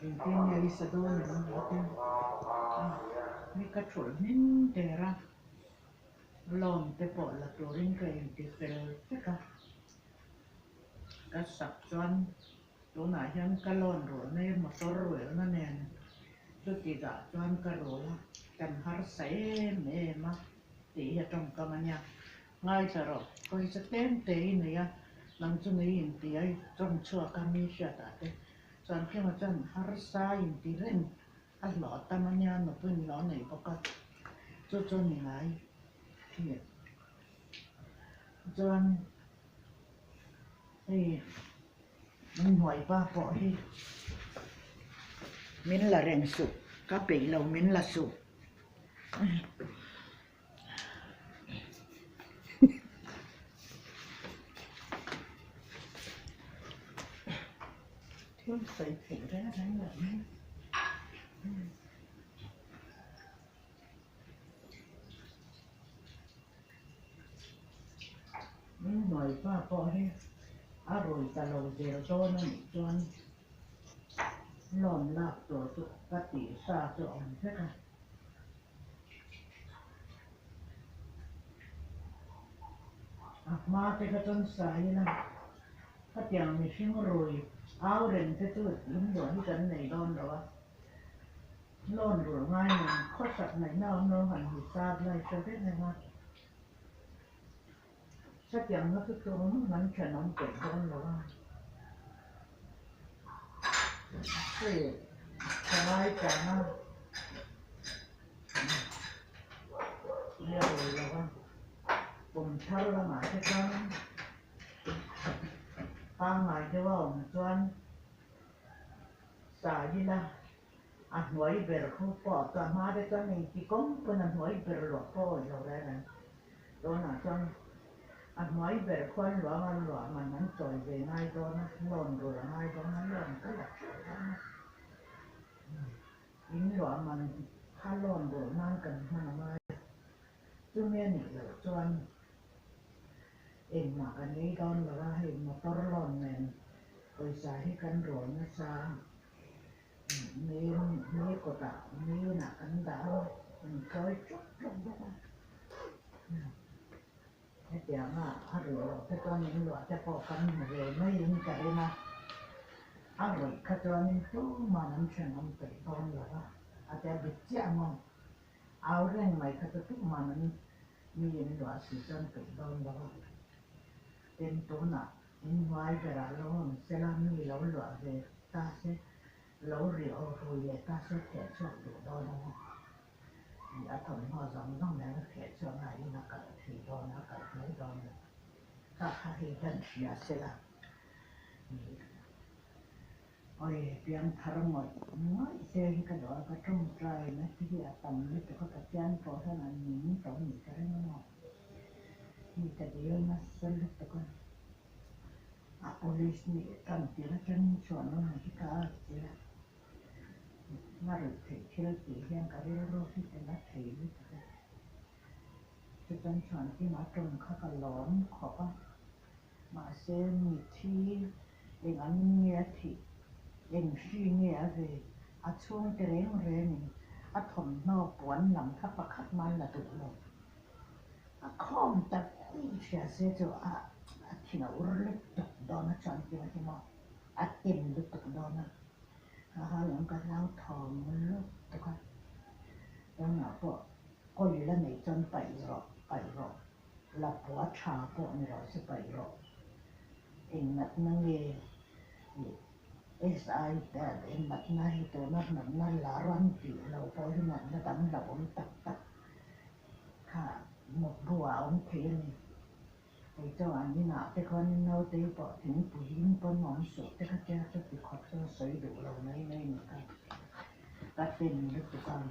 Intinya Isadora mi cachorro nintera lom te po la torin ka inti pero te ka sak chuan tu na hian ka lon ro ne motor ro na nen tu ti ga chuan ka ro la kan har sai me ma ti ya trong ka manya ngai ta ro ko i sa tem te ni ya nang chu nei in ti ai trong chua ka mi sha ta te chuan ke ma chuan har sa in ti ren a lo ta manya no pun lo nei po ka chu chu ni lai thì chuan mình hỏi ba bỏ đi mình là rèn sụp các bị lâu mình là sụp thiếu phải phải ra đánh lại mình hỏi ba bỏ đi rồi ta lâu giờ cho nó chuan lon lạcตัวสุกติซาตัวอ่อนใช่ไหมมาแต่ก็จนสายนะถ้าอย่างมีชิงรวยเอาเรนจะตัวยิ่งหลวงที่กันในดอนหรอวะลอนหลวงง่ายหนึ่งข้อสัตว์ไหนน่าเอาหันหิซาบเลยจะเป็นไงวะถ้าอย่างนั้นคือตัวมันแค่น้องเก่งดอนหรอวะเฮ้ยสบายใจมากเรียบร้อยแล้วว่าผมเท่าละหมาที่เขาฟังหมายที่ว่าผมชวนสายนี่ละอันหัวอีเบลคู่ปอดตัวมาได้ตัวหนึ่งที่ก้มเป็นอันหัวอีเบลหลวงพ่อเราได้นะตัวหน้าชวนอันหัวอีเบลควันหลวงมันนั้นจ่อยไปง่ายตัวนะหล่นรัวง่ายตัวนั้นหล่นก็หลับนะยิ่งหลวงมันถ้าหล่นรัวนั่งกันมันมาจุ่มเมียนี่เลยชวนเอ็มมากันนี้ตอนเราเห็นมาตลอดแมนไปใส่ให้กันร้อนนะจ๊ะนี่ก็ตานี่หนักกันดาวมันเคยจุดลงไปไอ้เดี๋ยวอ่ะถ้าเราถ้าตอนนี้เราจะพอกันเลยไม่ยิงใจนะอะไรข้าตอนนี้ตู้มันน้ำเชื่อน้ำไปตอนเราอาจจะบิดเจ้ามันเอาเรื่องใหม่ข้าจะตู้มันมีเงินหลวงสิจนไปตอนเราเป็นตัวหนักอินไว้เวลาเราเสร็จแล้วมีเราหลวงเลยตาเสเราเรียวรวยตาเสแขกชอบดูดอนนะอย่าทำหัวจำต้องแรงแขกชอบไหนนักการถือดอนนักการไหนดอนถ้าใครเห็นเสียเสร็จแล้วโอ้ยเพียงทารมดไม่เสียที่กระโดดก็ต้องใจนะที่จะทำนี่แต่ก็กระจายพอเท่านั้นนี่ต่อหนีกันไม่หมดนี่แต่เดียวนะสรุปตะกันpolis ni kan tira kan chuan no hi ka tira maru thei thil ti hian ka ri ro hi te na thei ni ta chu tan chuan ti ma tron kha ka lom kho pa ma se mi thi eng an nge thi eng shi nge a ve a chung te reng re ni a thom no puan lam kha pakhat man la tu lo a khom ta hi sia se chu a thì nó rất tục đó nó chọn cái mà thì mà ăn tìm được tục đó nó ha những cái lao thòm lúc tục coi đó là có gì là mấy chân bảy rồi là bỏ trà bộ này rồi sẽ bảy rồi hình mặt nó nghe SI đã hình mặt này tụi nó lá rắn chỉ lâu thôi hình mặt nó đánh đầu ông tắt ha một bùa ông thế nàyไอ้เจ้าอันนี้นะแต่คนเราเตะปอถึงผู้หญิงปนหมอนสุดแต่เขาจะติดขอบเสื้อสวยดูเราในเหมือนกันก็เป็นลึกตัวกัน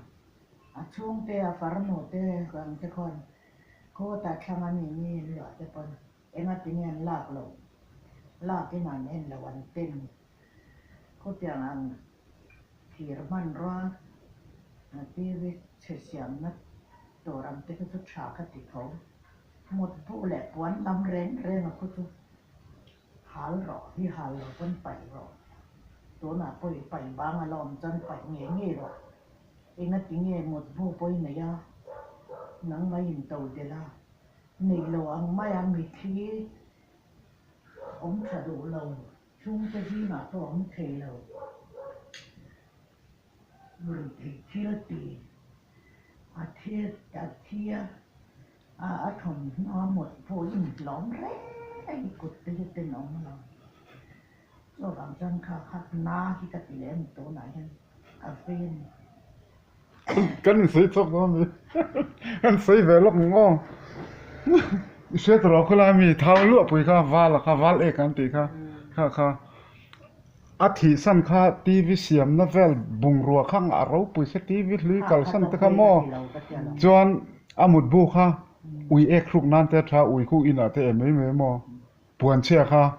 ช่วงเตะฟาร์มเตะกันแต่คนเขาตัดทำอันนี้เหลือแต่คนเอ็งที่เนี่ยลากเราลากที่นั่นเองละวันเต็มเขาเตียงอันขี่รถมันร้อนที่วิเชียมนัดตัวรำเตะก็ทุกฉากติดเขาหมดผู้แหละวันลำเร่งมาคุจุหาหล่อที่หาหล่อต้นไปหล่อต ตัวน่ะไปบางอารมณ์จนไปเงี้ยเงี้ยหรอกเองนั่นจริงเงี้ยหมดผู้ไปไหนอ่ะนังไม่ยินตัวเดียวละนี่เราอังไม่อังมีที่ông thà đủ lâu chung cái gì mà tôi ông thề lâu người thì chia tì chia thằng nó một phôi lõm rẽ cái cột tên nó mà rồi làm chân khát na khi cái tỷ lệ một tổ này cà phê cái này sấy chọc nó mi cái sấy về lóc ngon sẽ rồi cái là mi thao lụa bùi kha val ấy cái gì kha athi san kha TV siam na vel bung ruwa khang aro pui se TV lui kal san te kha mo chuan amut bu kha ui ek ruk nan te tha ui khu ina te me mo puan che kha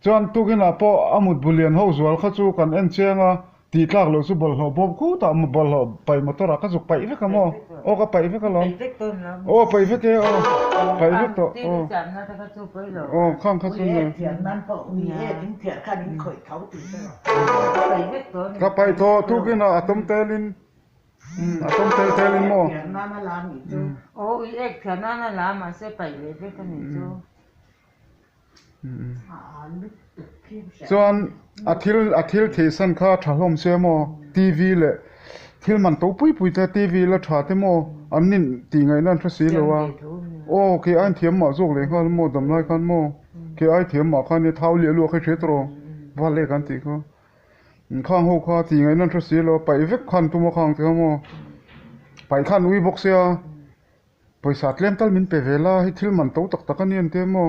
chuan tu kina po amut bulian ho zual kha chu kan en chenga ti tlak lo su bol ho bob khu ta mu bol ho pai motora kha zuk pai ve ka mo o ka pai ve ka lon o pai ve ke o pai ve to o khang kha chu ne thiện nan po ui chính thiện kha đến khởi thấu từ ka pai to tu kina atom telin atom telin mo thiện nan nó làm gì chứ ôi ek thiện nan làm mà sẽ phải về cái này chứ chuan athil the san kha thalom se mo TV le thil man to pui ta TV la tha te mo anin ti ngai nan thra si lo wa o ke an thiam ma zok le khan mo dam lai khan mo ke ai thiam ma khan ni thau le lu kha the tro wa le kan ti kho khang ho kha ti ngai nan thra si lo pai vek khan tu mo khang te mo pai khan ui bok sia paisa tlem tal min pe vela hi thil man to tak tak an yen te mo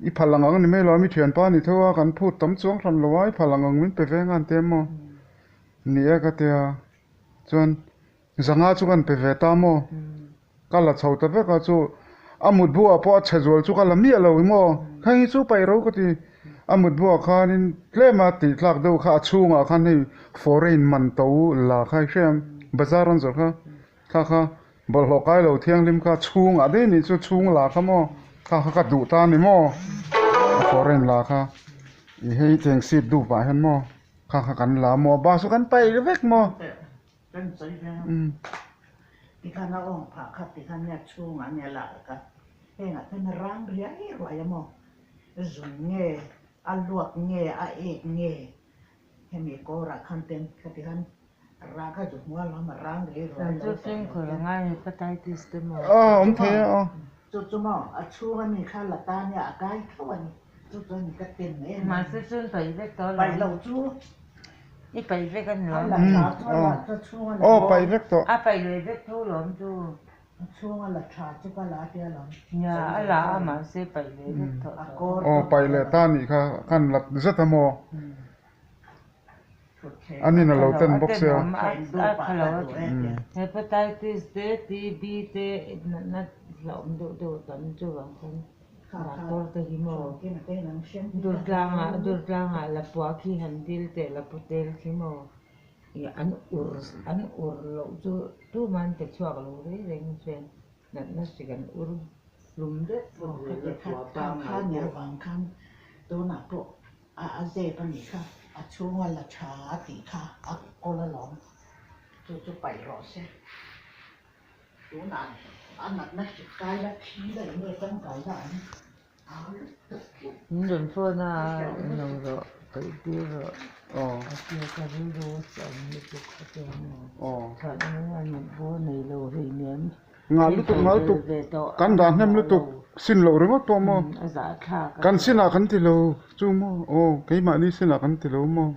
i phalangang ni me lo mi thian pa ni thowa kan phut tam chuang thran lo wai phalangang min pe ve ngan te mo ni a ka te a chuan zanga chu kan pe ve ta mo kala chho ta ve ka chu amut bu a po chhezol chu kala mi lo mo khai chu pai ro ka ti amut bu a khan in tlema ti tlak do kha chunga khan ni foreign man to la khai shem bazar an zor kha bol ho kai lo thiang lim kha chung a de ni chu chung la kha mo kha du ta ni mo foreign la kha i hei teng sit du ba han mo kha kan la mo ba su kan pai vek mo chân sấy ra thì khăn nó ông phá khát thì khăn nhặt chuông anh nhặt lại cả cái ngã thân răng riết rồi em mò dùng nghề ăn luộc nghề ăn ếch nghề hay mình có ra khăn tên thì khăn ra cái dùng mua lắm mà răng riết rồi làm cho xem khỏi là ngay cái tay tí stem mà ông thế chú mò chuông anh mình khăn là ta nhà cái thôi chú mình cái tiền này mà sẽ xuyên phải với tôi là bảy lầu chú ít phải với cái nữa pai vek to phải lấy với thôi lắm chú chuông là trà chú cái lá kia lắm nhà là mà sẽ phải lấy với thôi pai le ta ni kha kan lat zat mo ani na lo ten box ya hepatitis D, TB D, nó lộn đồ tận chú bằng con mà tôi tới khi mò đột lang là bùa khi hành đi để là bút để khi mò anh ur lộ chú man để cho cái lỗ đấy lên trên nó chỉ cần ur lùm đấy khăn nhà vàng khăn tôi nạp bộ dê bên này khăn chuông là trà thì khá cô là lỏng chú bảy rõ xe chú nạp anh nạp nách cái là khí đấy người trong cái là những đường phơi na nhiều rồi cái tiêu rồi tiêu cái đồ sống như thế cái thật nó là những vô này lâu thì ném nga lu tuk kan dan hem lu tuk sin lo re mo to mo kan sin a kan ti lo chu mo cái ma ni sin a kan ti lo mo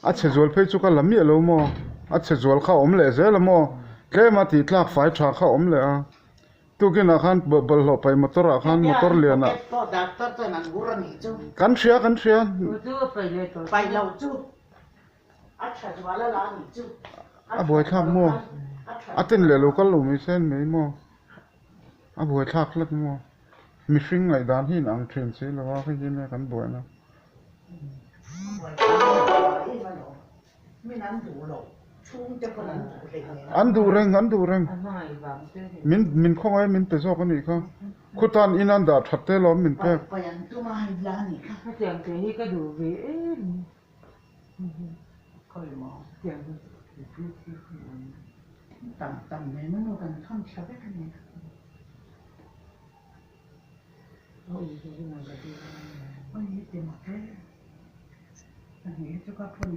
a che zol phei chu ka lam mi lo mo a che zol kha om le ze lo mo tle ma ti tlak fai tha kha om le a tu ki na khan bol ho pai motor a khan motor le na kan sia bảy lầu chú chả chú là lá chú a boy thak mo a ten le lo kal lo mi sen me mo a boy thak lat mo mi hring ngai dan hin ang thren se lo wa khi ne kan boy na an du reng anh nói vậy min khong ai min pe so kan ni kha ขุดานอินันดาทัดเตล้อมมินเป ไปยันตัวมาให้ลานี่ค่ะ ถ้าเจียงเกยก็ดูวีเอ็น ค่อยมอง เจียงพี่ที่มัน ต่ำๆเลยมันดูกันท่อนชาไปกันเนี่ย โอ้ยจะยังไงดี วันนี้เต็มหมดเลยอันนี้จะก็ทน